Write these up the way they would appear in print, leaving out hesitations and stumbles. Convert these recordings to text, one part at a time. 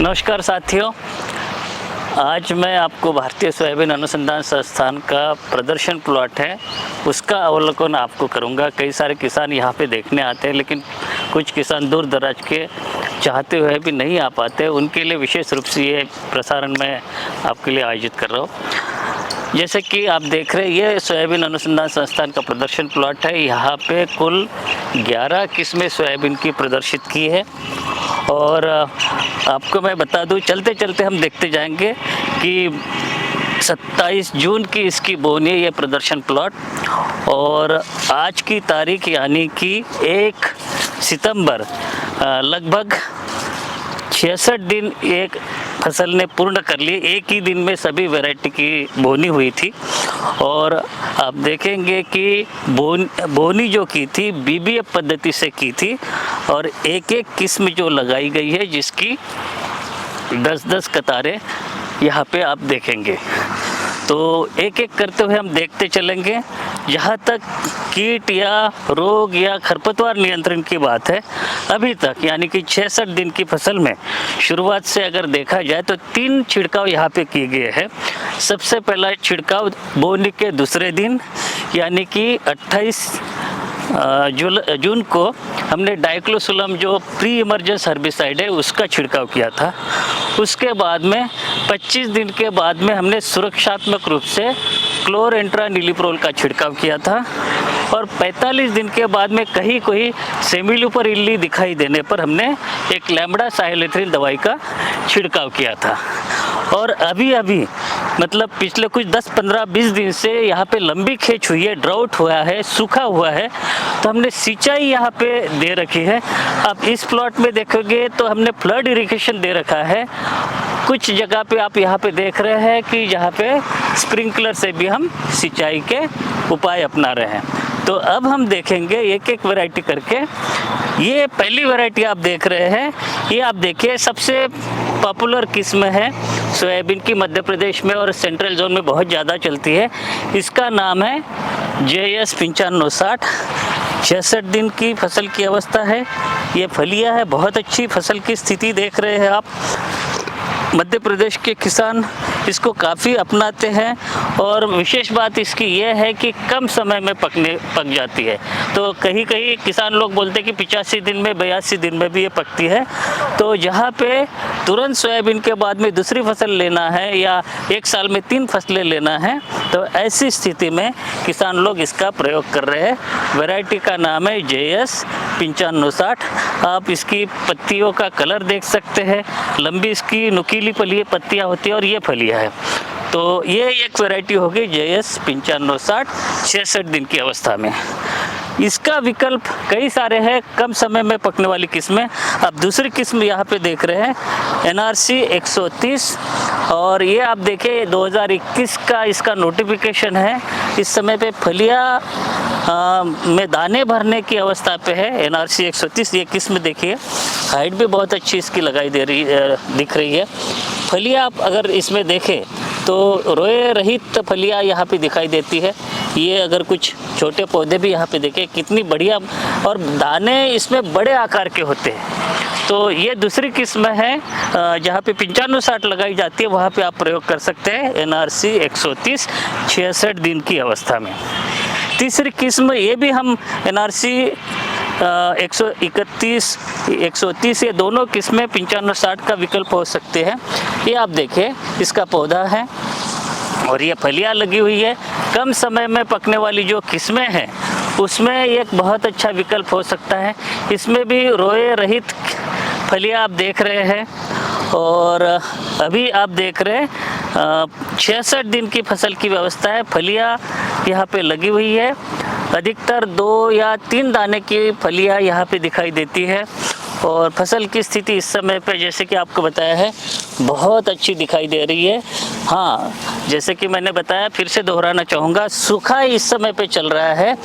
नमस्कार साथियों, आज मैं आपको भारतीय सोयाबीन अनुसंधान संस्थान का प्रदर्शन प्लॉट है उसका अवलोकन आपको करूंगा। कई सारे किसान यहाँ पे देखने आते हैं, लेकिन कुछ किसान दूर दराज के चाहते हुए भी नहीं आ पाते। उनके लिए विशेष रूप से ये प्रसारण मैं आपके लिए आयोजित कर रहा हूँ। जैसे कि आप देख रहे हैं, ये सोयाबीन अनुसंधान संस्थान का प्रदर्शन प्लॉट है। यहाँ पे कुल 11 किस्में सोयाबीन की प्रदर्शित की है। और आपको मैं बता दूं, चलते चलते हम देखते जाएंगे कि 27 जून की इसकी बोनी है ये प्रदर्शन प्लॉट, और आज की तारीख यानी कि 1 सितंबर लगभग 66 दिन एक फसल ने पूर्ण कर लिए। एक ही दिन में सभी वैरायटी की बोनी हुई थी। और आप देखेंगे कि बोनी जो की थी बीबीएफ पद्धति से की थी, और एक एक किस्म जो लगाई गई है जिसकी 10-10 कतारें यहाँ पे आप देखेंगे। तो एक एक करते हुए हम देखते चलेंगे। जहाँ तक कीट या रोग या खरपतवार नियंत्रण की बात है, अभी तक यानी कि 66 दिन की फसल में शुरुआत से अगर देखा जाए तो 3 छिड़काव यहाँ पे किए गए हैं। सबसे पहला छिड़काव बोनी के दूसरे दिन यानी कि 28 जून को हमने डाइक्लोसुलम जो प्री इमर्जेंस हर्बिसाइड है उसका छिड़काव किया था। उसके बाद में 25 दिन के बाद में हमने सुरक्षात्मक रूप से क्लोरेंट्रानिलिप्रोल का छिड़काव किया था। और 45 दिन के बाद में कहीं कोई सेमिल्यूपर इल्ली दिखाई देने पर हमने एक लैम्बडा साइलोथ्रिन दवाई का छिड़काव किया था। और अभी मतलब पिछले कुछ 10-15-20 दिन से यहाँ पे लंबी खेच हुई है, ड्राउट हुआ है, सूखा हुआ है, तो हमने सिंचाई यहाँ पे दे रखी है। अब इस प्लॉट में देखोगे तो हमने फ्लड इरिगेशन दे रखा है। कुछ जगह पे आप यहाँ पे देख रहे हैं कि यहाँ पे स्प्रिंकलर से भी हम सिंचाई के उपाय अपना रहे हैं। तो अब हम देखेंगे एक एक वैरायटी करके। ये पहली वैरायटी आप देख रहे हैं, ये आप देखिए सबसे पॉपुलर किस्म है सोयाबीन की, मध्य प्रदेश में और सेंट्रल जोन में बहुत ज़्यादा चलती है। इसका नाम है JS 9560। 66 दिन की फसल की अवस्था है। ये फलिया है, बहुत अच्छी फसल की स्थिति देख रहे हैं आप। मध्य प्रदेश के किसान इसको काफ़ी अपनाते हैं, और विशेष बात इसकी यह है कि कम समय में पक जाती है। तो कहीं कहीं किसान लोग बोलते हैं कि 85 दिन में 82 दिन में भी ये पकती है। तो जहाँ पे तुरंत सोयाबीन के बाद में दूसरी फसल लेना है या एक साल में 3 फसलें लेना है, तो ऐसी स्थिति में किसान लोग इसका प्रयोग कर रहे हैं। वैरायटी का नाम है JS 9560। आप इसकी पत्तियों का कलर देख सकते हैं, लंबी इसकी नुकीली पत्तियाँ होती है, और ये फलियाँ है। तो ये एक वैरायटी होगी JS 9560 66 दिन की अवस्था में। इसका विकल्प कई सारे हैं कम समय में पकने वाली किस्में। अब दूसरी किस्म यहाँ पे देख रहे हैं NRC 130, और ये आप देखें 2021 का इसका नोटिफिकेशन है। इस समय पे फलिया में दाने भरने की अवस्था पे है NRC 130। ये किस्म देखिए, हाइट भी बहुत अच्छी इसकी दिख रही है। फलिया आप अगर इसमें देखें तो रोए रहित फलिया यहाँ पे दिखाई देती है। ये अगर कुछ छोटे पौधे भी यहाँ पे देखें कितनी बढ़िया, और दाने इसमें बड़े आकार के होते हैं। तो ये दूसरी किस्म है जहाँ पे 9560 लगाई जाती है, वहाँ पे आप प्रयोग कर सकते हैं NRC 130 66 दिन की अवस्था में। तीसरी किस्म ये भी हम NRC 131 130, ये दोनों किस्में 9560 का विकल्प हो सकते हैं। ये आप देखें इसका पौधा है और ये फलियाँ लगी हुई है। कम समय में पकने वाली जो किस्में हैं उसमें एक बहुत अच्छा विकल्प हो सकता है। इसमें भी रोए रहित फलियाँ आप देख रहे हैं, और अभी आप देख रहे हैं 66 दिन की फसल की व्यवस्था है। फलियाँ यहाँ पे लगी हुई है, अधिकतर 2 या 3 दाने की फलियाँ यहाँ पे दिखाई देती है। और फसल की स्थिति इस समय पे जैसे कि आपको बताया है बहुत अच्छी दिखाई दे रही है। हाँ, जैसे कि मैंने बताया, फिर से दोहराना चाहूँगा, सूखा इस समय पे चल रहा है,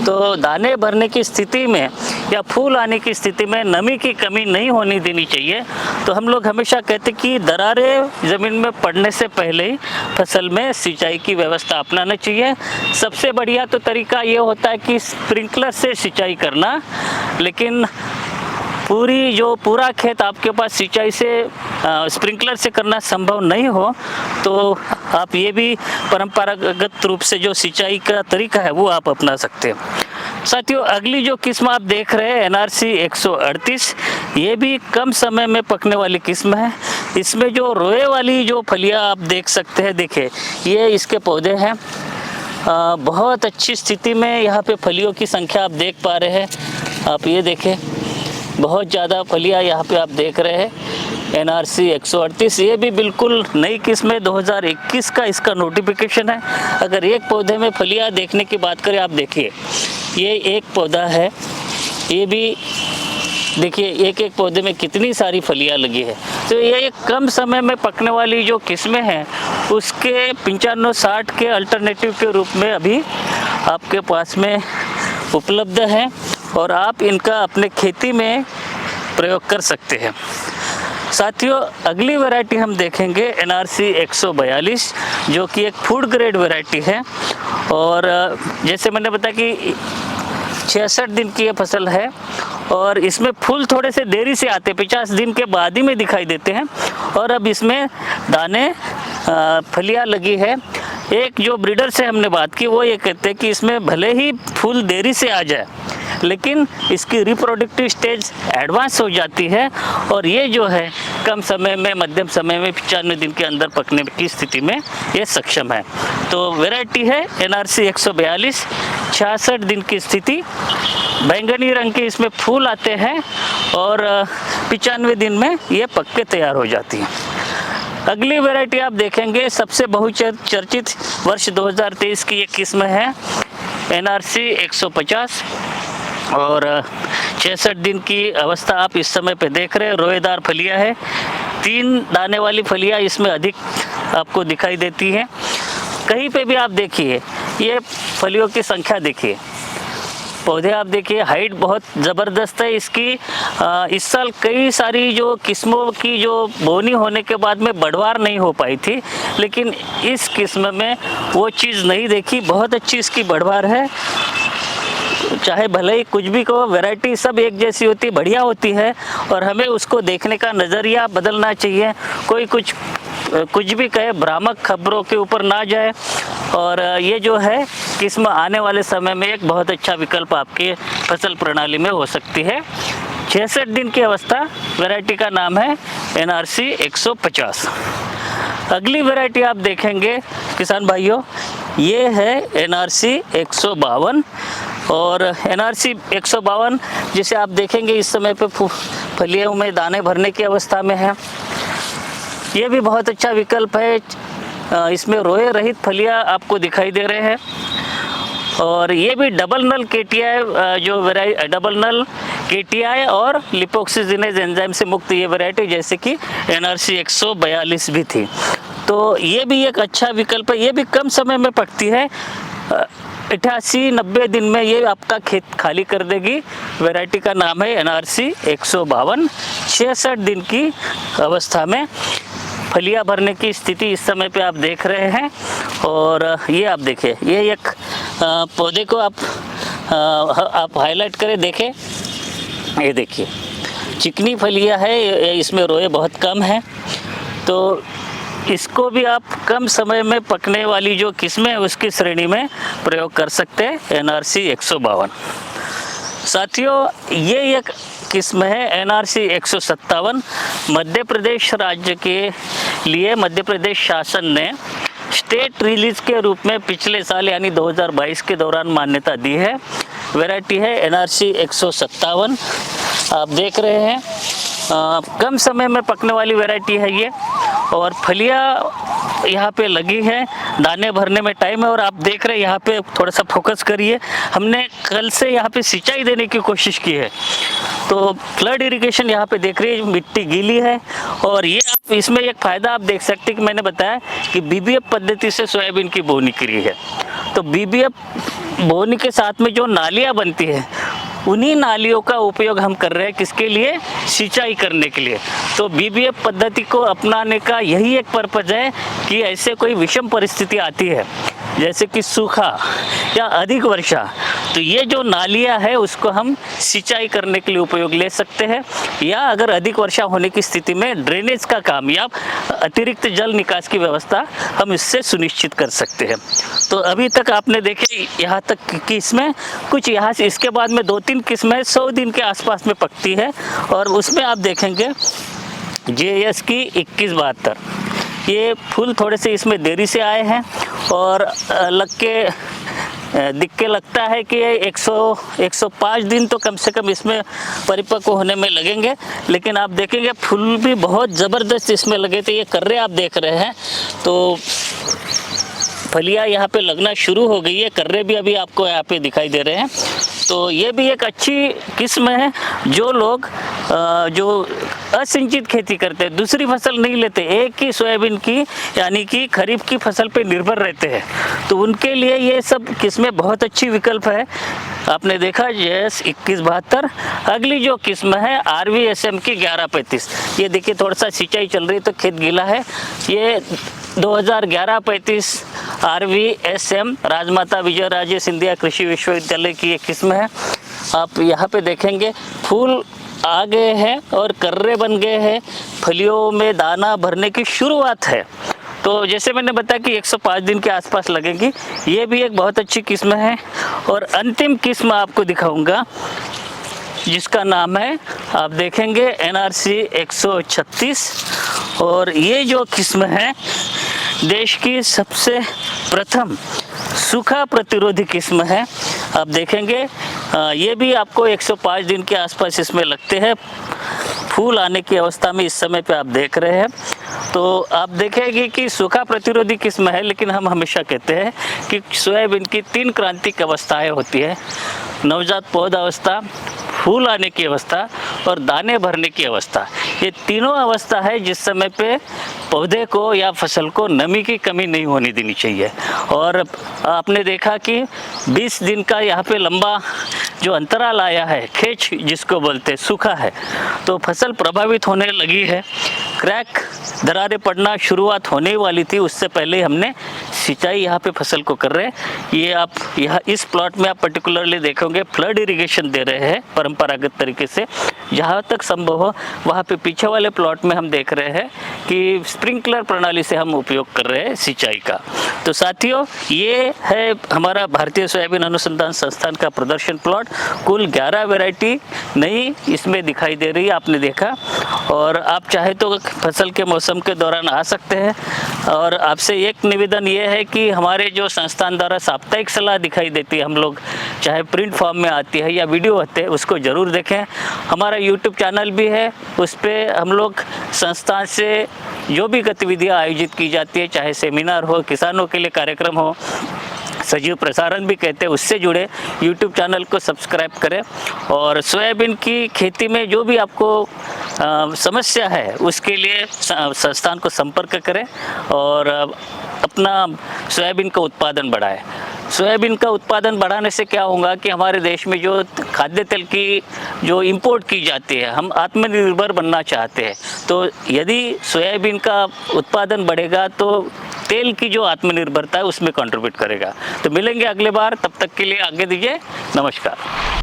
तो दाने भरने की स्थिति में या फूल आने की स्थिति में नमी की कमी नहीं होनी देनी चाहिए। तो हम लोग हमेशा कहते कि दरारें ज़मीन में पड़ने से पहले ही फसल में सिंचाई की व्यवस्था अपनाना चाहिए। सबसे बढ़िया तो तरीका ये होता है कि स्प्रिंकलर से सिंचाई करना, लेकिन पूरा खेत आपके पास सिंचाई से स्प्रिंकलर से करना संभव नहीं हो तो आप ये भी परंपरागत रूप से जो सिंचाई का तरीका है वो आप अपना सकते हैं। साथियों, अगली जो किस्म आप देख रहे हैं NRC 138, ये भी कम समय में पकने वाली किस्म है। इसमें जो रोए वाली जो फलियां आप देख सकते हैं, देखिए ये इसके पौधे हैं, बहुत अच्छी स्थिति में यहाँ पे फलियों की संख्या आप देख पा रहे हैं। आप ये देखें, बहुत ज़्यादा फलियां यहाँ पे आप देख रहे हैं। NRC 138 ये भी बिल्कुल नई किस्म है, 2021 का इसका नोटिफिकेशन है। अगर एक पौधे में फलियां देखने की बात करें, आप देखिए ये एक पौधा है, ये भी देखिए एक पौधे में कितनी सारी फलियां लगी है। तो ये एक कम समय में पकने वाली जो किस्में हैं उसके 95-60 के अल्टरनेटिव के रूप में अभी आपके पास में उपलब्ध है और आप इनका अपने खेती में प्रयोग कर सकते हैं। साथियों, अगली वैरायटी हम देखेंगे NRC 142, जो कि एक फूड ग्रेड वैरायटी है। और जैसे मैंने बताया कि 66 दिन की ये फसल है और इसमें फूल थोड़े से देरी से आते हैं, 50 दिन के बाद ही में दिखाई देते हैं। और अब इसमें दाने फलियां लगी है। एक जो ब्रीडर से हमने बात की वो ये कहते हैं कि इसमें भले ही फूल देरी से आ जाए लेकिन इसकी रिप्रोडक्टिव स्टेज एडवांस हो जाती है और ये जो है कम समय में, मध्यम समय में 95 दिन के अंदर पकने की स्थिति में ये सक्षम है। तो वैरायटी है NRC 142, 66 दिन की स्थिति, बैंगनी रंग के इसमें फूल आते हैं और 95 दिन में ये पक के तैयार हो जाती है। अगली वैरायटी आप देखेंगे, सबसे बहुचर्चित वर्ष 2023 की ये किस्म है NRC 150 और 66 दिन की अवस्था आप इस समय पे देख रहे हैं। रोएदार फलियां है, 3 दाने वाली फलियां इसमें अधिक आपको दिखाई देती है। कहीं पे भी आप देखिए ये फलियों की संख्या देखिए, पौधे आप देखिए, हाइट बहुत ज़बरदस्त है इसकी। इस साल कई सारी जो किस्मों की जो बोनी होने के बाद में बढ़वार नहीं हो पाई थी, लेकिन इस किस्म में वो चीज़ नहीं देखी। बहुत अच्छी इसकी बढ़वार है, चाहे भले ही कुछ भी कहो, वैरायटी सब एक जैसी होती, बढ़िया होती है और हमें उसको देखने का नज़रिया बदलना चाहिए। कोई कुछ भी कहे, भ्रामक खबरों के ऊपर ना जाए। और ये जो है किस्म आने वाले समय में एक बहुत अच्छा विकल्प आपके फसल प्रणाली में हो सकती है। 66 दिन की अवस्था, वैरायटी का नाम है NRC 150। अगली वैरायटी आप देखेंगे किसान भाइयों, ये है NRC 152 और NRC 152 जिसे आप देखेंगे इस समय पे फलियों में दाने भरने की अवस्था में है। ये भी बहुत अच्छा विकल्प है। इसमें रोए रहित फलियां आपको दिखाई दे रहे हैं और ये भी डबल नल KTI जो डबल नल KTI और लिपोक्सिजिनेज एंजाइम से मुक्त ये वैरायटी जैसे कि NRC 142 भी थी। तो ये भी एक अच्छा विकल्प है। ये भी कम समय में पकती है, 88-90 दिन में ये आपका खेत खाली कर देगी। वैरायटी का नाम है NRC 152। 66 दिन की अवस्था में फलियां भरने की स्थिति इस समय पे आप देख रहे हैं। और ये आप देखिए, ये एक पौधे को आप हाईलाइट करें, देखें, ये देखिए चिकनी फलियां है, इसमें रोए बहुत कम है। तो इसको भी आप कम समय में पकने वाली जो किस्में है उसकी श्रेणी में प्रयोग कर सकते हैं NRC 152। साथियों, ये एक किस्म है NRC 157। मध्य प्रदेश राज्य के लिए मध्य प्रदेश शासन ने स्टेट रिलीज के रूप में पिछले साल यानी 2022 के दौरान मान्यता दी है। वैरायटी है NRC 157। आप देख रहे हैं कम समय में पकने वाली वैरायटी है ये और फलियां यहाँ पे लगी है, दाने भरने में टाइम है। और आप देख रहे हैं यहाँ पे थोड़ा सा फोकस करिए, हमने कल से यहाँ पे सिंचाई देने की कोशिश की है तो फ्लड इरिगेशन यहाँ पे देख रही है, मिट्टी गीली है। और ये आप इसमें एक फ़ायदा आप देख सकते हैं कि मैंने बताया कि BBF पद्धति से सोयाबीन की बोनी करी है। तो BBF बोनी के साथ में जो नालियाँ बनती है उन्हीं नालियों का उपयोग हम कर रहे हैं, किसके लिए? सिंचाई करने के लिए। तो BBF पद्धति को अपनाने का यही एक पर्पज है कि ऐसे कोई विषम परिस्थिति आती है जैसे कि सूखा या अधिक वर्षा, तो ये जो नालियाँ है उसको हम सिंचाई करने के लिए उपयोग ले सकते हैं, या अगर अधिक वर्षा होने की स्थिति में ड्रेनेज का काम या अतिरिक्त जल निकास की व्यवस्था हम इससे सुनिश्चित कर सकते हैं। तो अभी तक आपने देखे यहाँ तक कि इसमें कुछ यहाँ से इसके बाद में 2-3 किस्में 100 दिन के आसपास में पकती है, और उसमें आप देखेंगे JS की 2172, ये फूल थोड़े से इसमें देरी से आए हैं और दिख के लगता है कि 105 दिन तो कम से कम इसमें परिपक्व होने में लगेंगे, लेकिन आप देखेंगे फूल भी बहुत ज़बरदस्त इसमें लगे थे। ये कर्रे आप देख रहे हैं, तो फलियाँ यहाँ पे लगना शुरू हो गई है, कर्रे भी अभी आपको यहाँ पे दिखाई दे रहे हैं। तो ये भी एक अच्छी किस्म है। जो लोग जो असिंचित खेती करते हैं, दूसरी फसल नहीं लेते, एक ही सोयाबीन की यानी कि खरीफ की फसल पे निर्भर रहते हैं, तो उनके लिए ये सब किस्में बहुत अच्छी विकल्प है। आपने देखा JS 2172। अगली जो किस्म है RVSM की 1135, ये देखिए थोड़ा सा सिंचाई चल रही है तो खेत गीला है। ये 2011-35 RVSM राजमाता विजयराजे सिंधिया कृषि विश्वविद्यालय की एक किस्म है। आप यहाँ पे देखेंगे फूल आ गए हैं और कर्रे बन गए हैं, फलियों में दाना भरने की शुरुआत है। तो जैसे मैंने बताया कि 105 दिन के आसपास लगेगी, ये भी एक बहुत अच्छी किस्म है। और अंतिम किस्म आपको दिखाऊंगा जिसका नाम है, आप देखेंगे NRC 136, और ये जो किस्म है देश की सबसे प्रथम सूखा प्रतिरोधी किस्म है। आप देखेंगे ये भी आपको 105 दिन के आसपास इसमें लगते हैं, फूल आने की अवस्था में इस समय पे आप देख रहे हैं। तो आप देखेंगे कि सूखा प्रतिरोधी किस्म है, लेकिन हम हमेशा कहते हैं कि सोयाबीन की 3 क्रांतिक अवस्थाएं होती है: नवजात पौध अवस्था, फूल आने की अवस्था और दाने भरने की अवस्था। ये तीनों अवस्था है जिस समय पे पौधे को या फसल को नमी की कमी नहीं होने देनी चाहिए। और आपने देखा कि 20 दिन का यहाँ पे लंबा जो अंतराल आया है, खेच जिसको बोलते हैं, सूखा है, तो फसल प्रभावित होने लगी है। क्रैक, दरारें पड़ना शुरुआत होने वाली थी, उससे पहले हमने सिंचाई यहाँ पे फसल को कर रहे हैं। ये आप यहाँ इस प्लॉट में आप पर्टिकुलरली देखोगे फ्लड इरिगेशन दे रहे हैं परंपरागत तरीके से, जहाँ तक संभव हो। वहाँ पे पीछे वाले प्लॉट में हम देख रहे हैं कि स्प्रिंकलर प्रणाली से हम उपयोग कर रहे हैं सिंचाई का। तो साथियों, ये है हमारा भारतीय सोयाबीन अनुसंधान संस्थान का प्रदर्शन प्लॉट। कुल 11 वैरायटी नई इसमें दिखाई दे रही है, आपने देखा। और आप चाहे तो फसल के मौसम के दौरान आ सकते हैं। और आपसे एक निवेदन ये है कि हमारे जो संस्थान द्वारा साप्ताहिक सलाह दिखाई देती है, हम लोग चाहे प्रिंट फॉर्म में आती है या वीडियो होते हैं, उसको ज़रूर देखें। हमारा YouTube चैनल भी है, उस पर हम लोग संस्थान से जो भी गतिविधियाँ आयोजित की जाती है, चाहे सेमिनार हो, किसानों के लिए कार्यक्रम हो, सजीव प्रसारण भी कहते हैं, उससे जुड़े YouTube चैनल को सब्सक्राइब करें। और सोयाबीन की खेती में जो भी आपको समस्या है, उसके लिए संस्थान को संपर्क करें और अपना सोयाबीन का उत्पादन बढ़ाएं। सोयाबीन का उत्पादन बढ़ाने से क्या होगा कि हमारे देश में जो खाद्य तेल की जो इंपोर्ट की जाती है, हम आत्मनिर्भर बनना चाहते हैं। तो यदि सोयाबीन का उत्पादन बढ़ेगा तो तेल की जो आत्मनिर्भरता है उसमें कंट्रीब्यूट करेगा। तो मिलेंगे अगले बार, तब तक के लिए आगे दीजिए, नमस्कार।